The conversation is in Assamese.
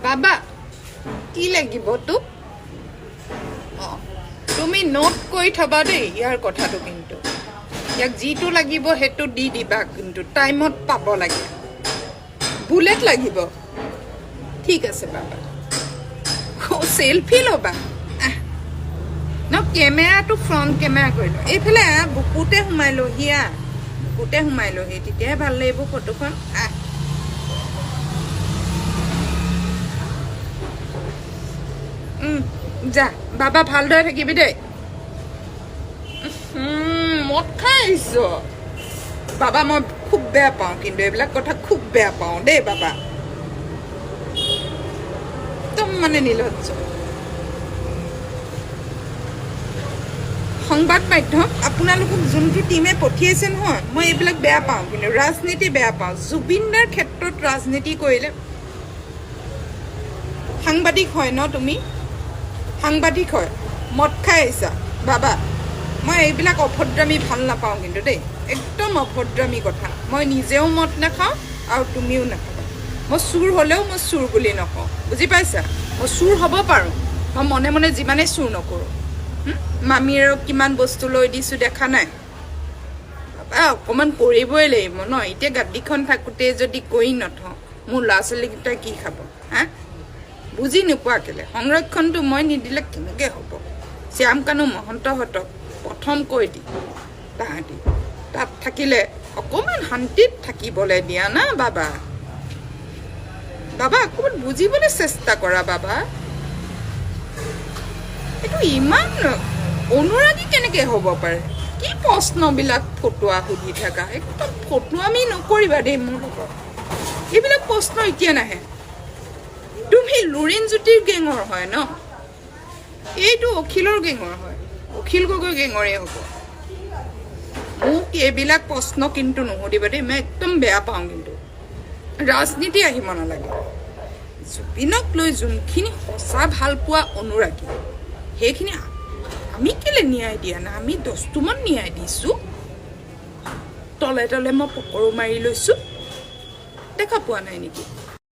বাবা কি লাগিব তোক তুমি নোট কৰি থবা দেই ইয়াৰ কথাটো কিন্তু ইয়াক যিটো লাগিব সেইটো দি দিবা কিন্তু টাইমত পাব লাগে বুলেট লাগিব ঠিক আছে বাবা সেলফি ল'বা ন কেমেৰাটো ফ্ৰণ্ট কেমেৰা কৰি ল এইফালে বুকুতে সোমাই লহি বুকুতে সোমাই লহি তেতিয়াহে ভাল লাগিব ফটোখন যা বাবা ভালদৰে থাকিবি দেই মদ খাই আহিছ বাবা মই খুব বেয়া পাওঁ কিন্তু এইবিলাক কথা খুব বেয়া পাওঁ দেই বাবা একদম মানে নিলজ্জ সংবাদ মাধ্যম আপোনালোকক যোনটো টিমে পঠিয়াইছে নহয় মই এইবিলাক বেয়া পাওঁ কিন্তু ৰাজনীতি বেয়া পাওঁ জুবিনদাৰ ক্ষেত্ৰত ৰাজনীতি কৰিলে সাংবাদিক হয় ন তুমি সাংবাদিক হয় মদ খাই আহিছা বাবা মই এইবিলাক অভদ্ৰামী ভাল নাপাওঁ কিন্তু দেই একদম অভদ্ৰামী কথা মই নিজেও মদ নাখাওঁ আৰু তুমিও নাখাবা মই চুৰ হ'লেও মই চুৰ বুলি নকওঁ বুজি পাইছা মই চুৰ হ'ব পাৰোঁ মই মনে মনে যিমানেই চুৰ নকৰোঁ মামীৰ কিমান বস্তু লৈ দিছোঁ দেখা নাই বাবা অকণমান কৰিবই লাগিব ন এতিয়া গাড়ীখন থাকোঁতে যদি কৰি নথওঁ মোৰ ল'ৰা ছোৱালীকেইটাই কি খাব বুজি নোপোৱা কেলে সংৰক্ষণটো মই নিদিলে কেনেকৈ হ'ব শ্যামকানু মহন্তহঁতক প্ৰথম কৈ দি তাহাঁতি তাত থাকিলে অকণমান শান্তিত থাকিবলৈ দিয়া না বাবা বাবা অকণমান বুজিবলৈ চেষ্টা কৰা বাবা এইটো ইমান অনুৰাগী কেনেকৈ হ'ব পাৰে কি প্ৰশ্নবিলাক ফটোৱা সুধি থকা একদম ফটোৱামি নকৰিবা দেই মোৰ লগত এইবিলাক প্ৰশ্ন এতিয়া নাহে তুমি লুৰিণ জ্যোতিৰ গেঙৰ হয় ন এইটো অখিলৰ গেঙৰ হয় অখিল গগৈ গেঙৰে হ'ব মোক এইবিলাক প্ৰশ্ন কিন্তু নুসুধিবা দেই মই একদম বেয়া পাওঁ কিন্তু ৰাজনীতি আহিব নালাগে জুবিনক লৈ যোনখিনি সঁচা ভাল পোৱা অনুৰাগী সেইখিনি আমি কেলে ন্যায় দিয়া নাই আমি 10মান ন্যায় দিছোঁ তলে তলে মই পকৰো মাৰি লৈছোঁ দেখা পোৱা নাই নেকি